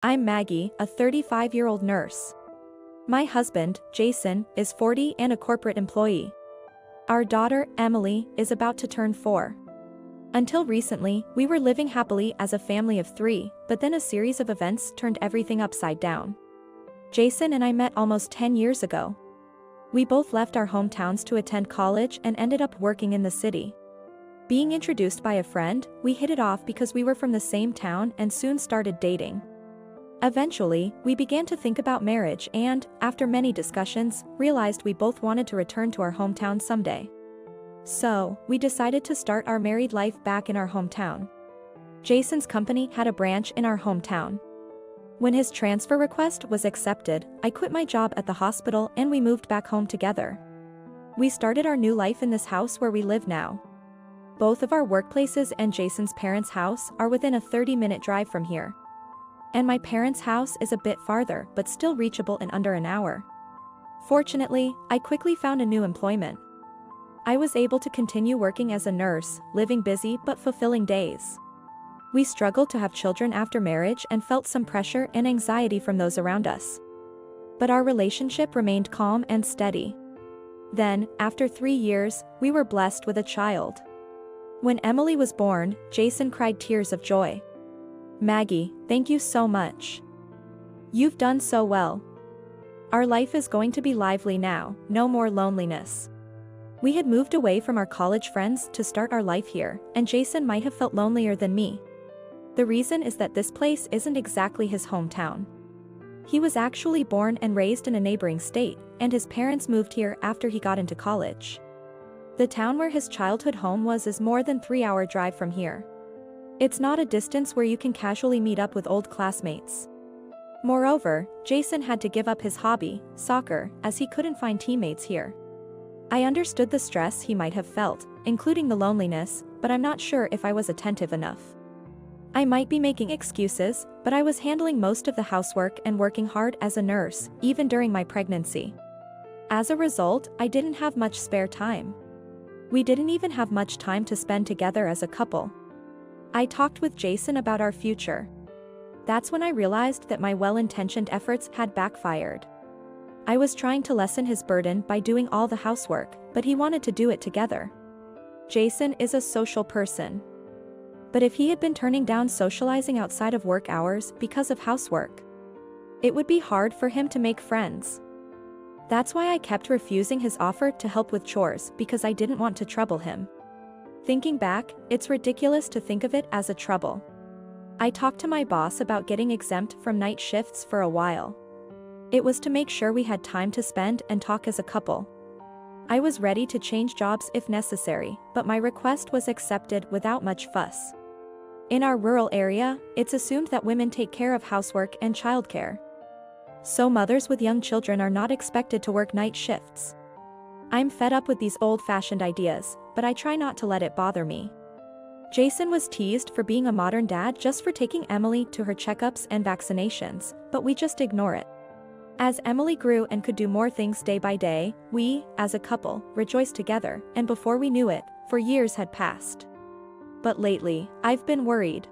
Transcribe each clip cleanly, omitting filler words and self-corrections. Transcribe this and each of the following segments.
I'm Maggie, a 35-year-old nurse. My husband, Jason, is 40 and a corporate employee. Our daughter, Emily, is about to turn 4. Until recently, we were living happily as a family of 3, but then a series of events turned everything upside down. Jason and I met almost 10 years ago. We both left our hometowns to attend college and ended up working in the city. Being introduced by a friend, we hit it off because we were from the same town and soon started dating. Eventually, we began to think about marriage and, after many discussions, realized we both wanted to return to our hometown someday. So, we decided to start our married life back in our hometown. Jason's company had a branch in our hometown. When his transfer request was accepted, I quit my job at the hospital and we moved back home together. We started our new life in this house where we live now. Both of our workplaces and Jason's parents' house are within a 30-minute drive from here. And my parents' house is a bit farther but still reachable in under an hour. Fortunately, I quickly found a new employment. I was able to continue working as a nurse, living busy but fulfilling days. We struggled to have children after marriage and felt some pressure and anxiety from those around us. But our relationship remained calm and steady. Then, after 3 years, we were blessed with a child. When Emily was born, Jason cried tears of joy. "Maggie, thank you so much. You've done so well. Our life is going to be lively now, no more loneliness." We had moved away from our college friends to start our life here, and Jason might have felt lonelier than me. The reason is that this place isn't exactly his hometown. He was actually born and raised in a neighboring state, and his parents moved here after he got into college. The town where his childhood home was is more than 3-hour drive from here. It's not a distance where you can casually meet up with old classmates. Moreover, Jason had to give up his hobby, soccer, as he couldn't find teammates here. I understood the stress he might have felt, including the loneliness, but I'm not sure if I was attentive enough. I might be making excuses, but I was handling most of the housework and working hard as a nurse, even during my pregnancy. As a result, I didn't have much spare time. We didn't even have much time to spend together as a couple. I talked with Jason about our future. That's when I realized that my well-intentioned efforts had backfired. I was trying to lessen his burden by doing all the housework, but he wanted to do it together. Jason is a social person. But if he had been turning down socializing outside of work hours because of housework, it would be hard for him to make friends. That's why I kept refusing his offer to help with chores, because I didn't want to trouble him. Thinking back, it's ridiculous to think of it as a trouble. I talked to my boss about getting exempt from night shifts for a while. It was to make sure we had time to spend and talk as a couple. I was ready to change jobs if necessary, but my request was accepted without much fuss. In our rural area, it's assumed that women take care of housework and childcare. So mothers with young children are not expected to work night shifts. I'm fed up with these old-fashioned ideas, but I try not to let it bother me. Jason was teased for being a modern dad just for taking Emily to her checkups and vaccinations, but we just ignore it. As Emily grew and could do more things day by day, we, as a couple, rejoiced together, and before we knew it, 4 years had passed. But lately, I've been worried.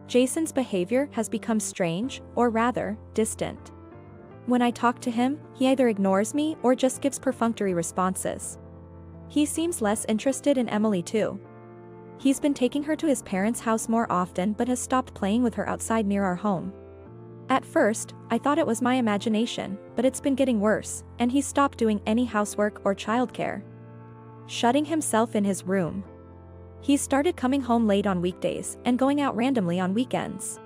Jason's behavior has become strange, or rather, distant. When I talk to him, he either ignores me or just gives perfunctory responses. He seems less interested in Emily too. He's been taking her to his parents' house more often but has stopped playing with her outside near our home. At first, I thought it was my imagination, but it's been getting worse, and he's stopped doing any housework or childcare. Shutting himself in his room. He's started coming home late on weekdays and going out randomly on weekends.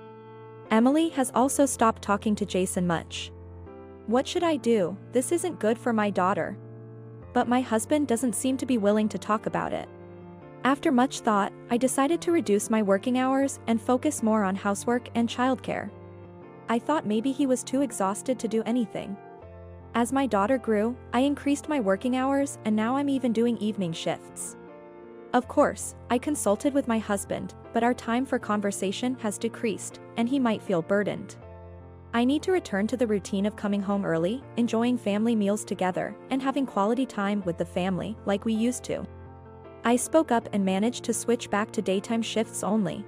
Emily has also stopped talking to Jason much. What should I do? This isn't good for my daughter. But my husband doesn't seem to be willing to talk about it. After much thought, I decided to reduce my working hours and focus more on housework and childcare. I thought maybe he was too exhausted to do anything. As my daughter grew, I increased my working hours and now I'm even doing evening shifts. Of course, I consulted with my husband, but our time for conversation has decreased, and he might feel burdened. I need to return to the routine of coming home early, enjoying family meals together, and having quality time with the family, like we used to. I spoke up and managed to switch back to daytime shifts only.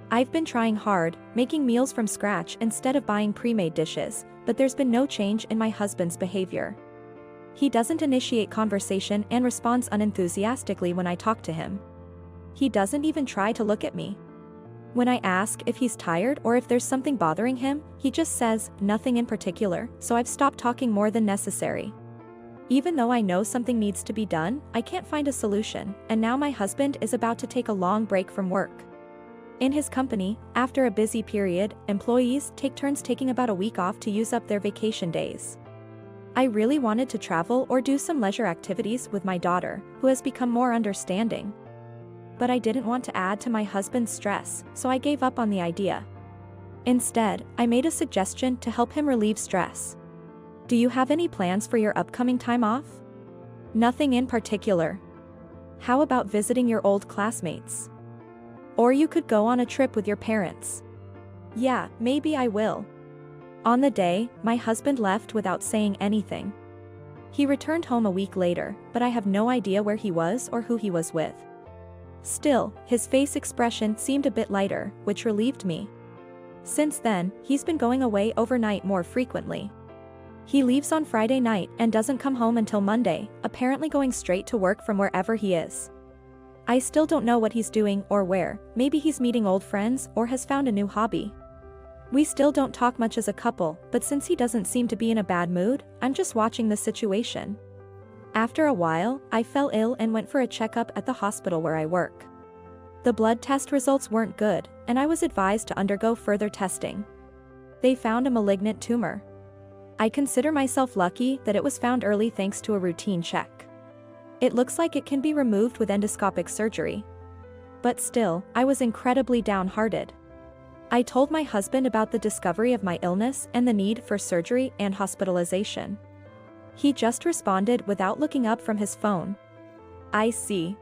I've been trying hard, making meals from scratch instead of buying pre-made dishes, but there's been no change in my husband's behavior. He doesn't initiate conversation and responds unenthusiastically when I talk to him. He doesn't even try to look at me. When I ask if he's tired or if there's something bothering him, he just says, nothing in particular, so I've stopped talking more than necessary. Even though I know something needs to be done, I can't find a solution, and now my husband is about to take a long break from work. In his company, after a busy period, employees take turns taking about a week off to use up their vacation days. I really wanted to travel or do some leisure activities with my daughter, who has become more understanding. But I didn't want to add to my husband's stress, so I gave up on the idea. Instead, I made a suggestion to help him relieve stress. Do you have any plans for your upcoming time off? Nothing in particular. How about visiting your old classmates? Or you could go on a trip with your parents. Yeah, maybe I will. On the day, my husband left without saying anything. He returned home a week later, but I have no idea where he was or who he was with. Still, his face expression seemed a bit lighter, which relieved me. Since then, he's been going away overnight more frequently. He leaves on Friday night and doesn't come home until Monday, apparently going straight to work from wherever he is. I still don't know what he's doing or where. Maybe he's meeting old friends or has found a new hobby. We still don't talk much as a couple, but since he doesn't seem to be in a bad mood, I'm just watching the situation. After a while, I fell ill and went for a checkup at the hospital where I work. The blood test results weren't good, and I was advised to undergo further testing. They found a malignant tumor. I consider myself lucky that it was found early thanks to a routine check. It looks like it can be removed with endoscopic surgery. But still, I was incredibly downhearted. I told my husband about the discovery of my illness and the need for surgery and hospitalization. He just responded without looking up from his phone. I see.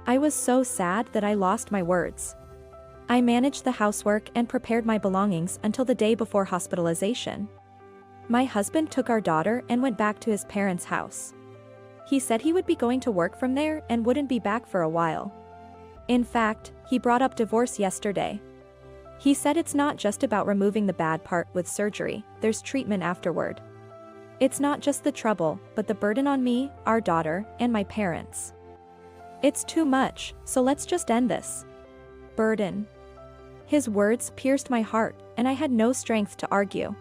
I was so sad that I lost my words. I managed the housework and prepared my belongings until the day before hospitalization. My husband took our daughter and went back to his parents' house. He said he would be going to work from there and wouldn't be back for a while. In fact, he brought up divorce yesterday. He said it's not just about removing the bad part with surgery, there's treatment afterward. It's not just the trouble, but the burden on me, our daughter, and my parents. It's too much, so let's just end this. Burden. His words pierced my heart, and I had no strength to argue.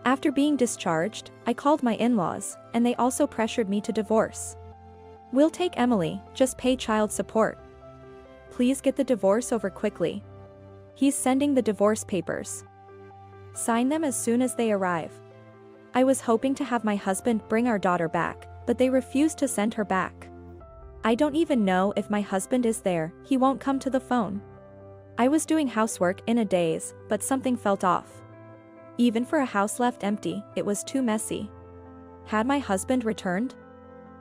After being discharged, I called my in-laws, and they also pressured me to divorce. We'll take Emily, just pay child support. Please get the divorce over quickly. He's sending the divorce papers. Sign them as soon as they arrive. I was hoping to have my husband bring our daughter back, but they refused to send her back. I don't even know if my husband is there, he won't come to the phone. I was doing housework in a daze, but something felt off. Even for a house left empty, it was too messy. Had my husband returned?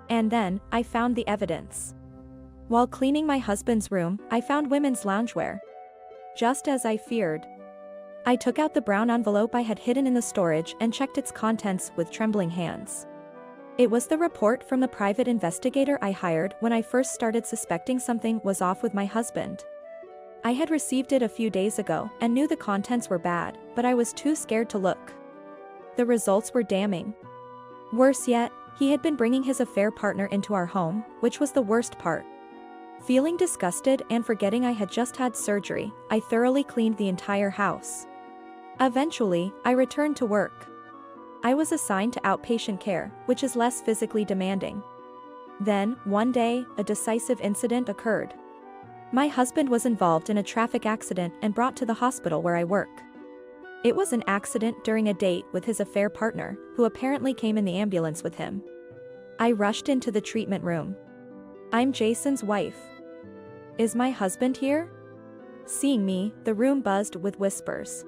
And then, I found the evidence. While cleaning my husband's room, I found women's loungewear. Just as I feared. I took out the brown envelope I had hidden in the storage and checked its contents with trembling hands. It was the report from the private investigator I hired when I first started suspecting something was off with my husband. I had received it a few days ago and knew the contents were bad, but I was too scared to look. The results were damning. Worse yet, he had been bringing his affair partner into our home, which was the worst part. Feeling disgusted and forgetting I had just had surgery, I thoroughly cleaned the entire house. Eventually, I returned to work. I was assigned to outpatient care, which is less physically demanding. Then, one day, a decisive incident occurred. My husband was involved in a traffic accident and brought to the hospital where I work. It was an accident during a date with his affair partner, who apparently came in the ambulance with him. I rushed into the treatment room. I'm Jason's wife. Is my husband here? Seeing me, the room buzzed with whispers.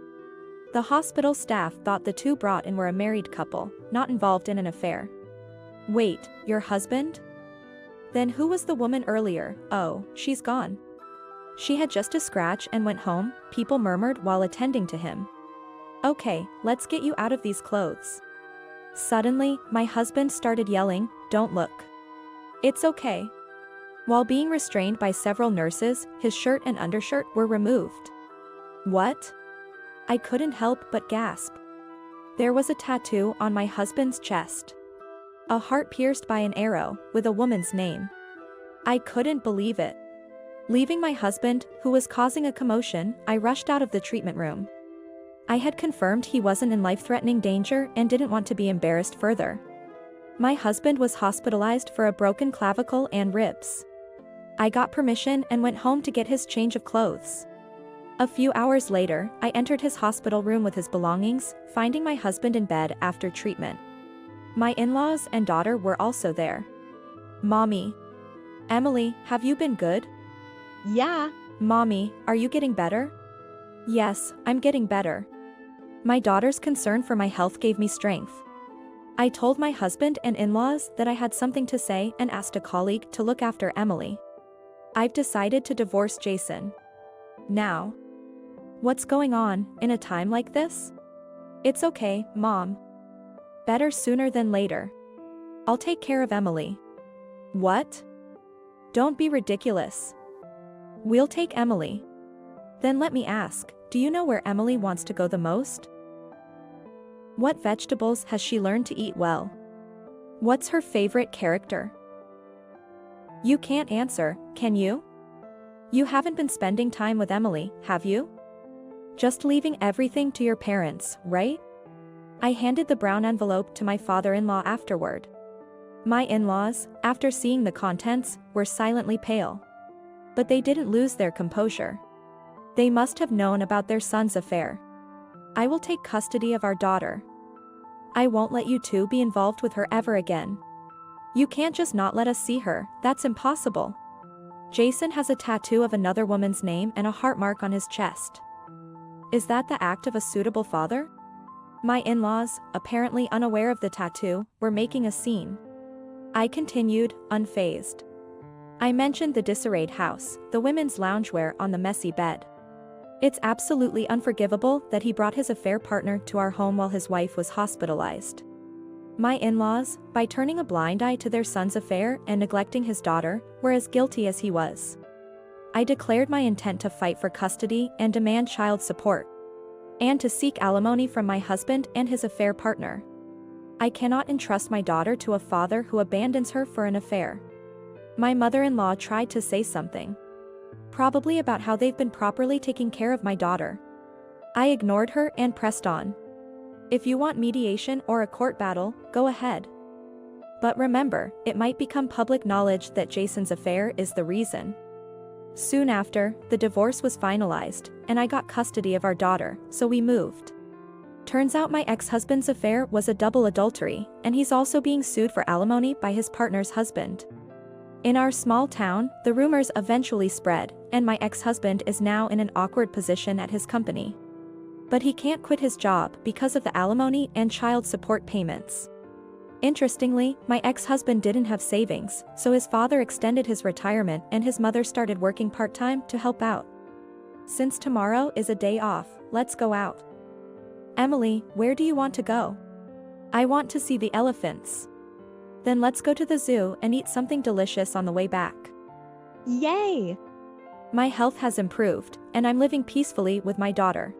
The hospital staff thought the two brought in were a married couple, not involved in an affair. Wait, your husband? Then who was the woman earlier? Oh, she's gone. She had just a scratch and went home, people murmured while attending to him. Okay, let's get you out of these clothes. Suddenly, my husband started yelling, "Don't look. It's okay." While being restrained by several nurses, his shirt and undershirt were removed. What? I couldn't help but gasp. There was a tattoo on my husband's chest. A heart pierced by an arrow, with a woman's name. I couldn't believe it. Leaving my husband, who was causing a commotion, I rushed out of the treatment room. I had confirmed he wasn't in life-threatening danger and didn't want to be embarrassed further. My husband was hospitalized for a broken clavicle and ribs. I got permission and went home to get his change of clothes. A few hours later, I entered his hospital room with his belongings, finding my husband in bed after treatment. My in-laws and daughter were also there. Mommy. Emily, have you been good? Yeah. Mommy, are you getting better? Yes, I'm getting better. My daughter's concern for my health gave me strength. I told my husband and in-laws that I had something to say and asked a colleague to look after Emily. I've decided to divorce Jason. Now. What's going on in a time like this? It's okay, Mom. Better sooner than later. I'll take care of Emily. What? Don't be ridiculous. We'll take Emily. Then let me ask, do you know where Emily wants to go the most? What vegetables has she learned to eat well? What's her favorite character? You can't answer, can you? You haven't been spending time with Emily, have you? Just leaving everything to your parents, right? I handed the brown envelope to my father-in-law afterward. My in-laws, after seeing the contents, were silently pale. But they didn't lose their composure. They must have known about their son's affair. I will take custody of our daughter. I won't let you two be involved with her ever again. You can't just not let us see her, that's impossible. Jason has a tattoo of another woman's name and a heart mark on his chest. Is that the act of a suitable father? My in-laws, apparently unaware of the tattoo, were making a scene. I continued, unfazed. I mentioned the disarrayed house, the women's loungewear on the messy bed. It's absolutely unforgivable that he brought his affair partner to our home while his wife was hospitalized. My in-laws, by turning a blind eye to their son's affair and neglecting his daughter, were as guilty as he was. I declared my intent to fight for custody and demand child support. And to seek alimony from my husband and his affair partner. I cannot entrust my daughter to a father who abandons her for an affair. My mother-in-law tried to say something. Probably about how they've been properly taking care of my daughter. I ignored her and pressed on. If you want mediation or a court battle, go ahead. But remember, it might become public knowledge that Jason's affair is the reason. Soon after, the divorce was finalized, and I got custody of our daughter, so we moved. Turns out my ex-husband's affair was a double adultery, and he's also being sued for alimony by his partner's husband. In our small town, the rumors eventually spread, and my ex-husband is now in an awkward position at his company. But he can't quit his job because of the alimony and child support payments. Interestingly, my ex-husband didn't have savings, so his father extended his retirement and his mother started working part-time to help out. Since tomorrow is a day off, let's go out. Emily, where do you want to go? I want to see the elephants. Then let's go to the zoo and eat something delicious on the way back. Yay! My health has improved, and I'm living peacefully with my daughter.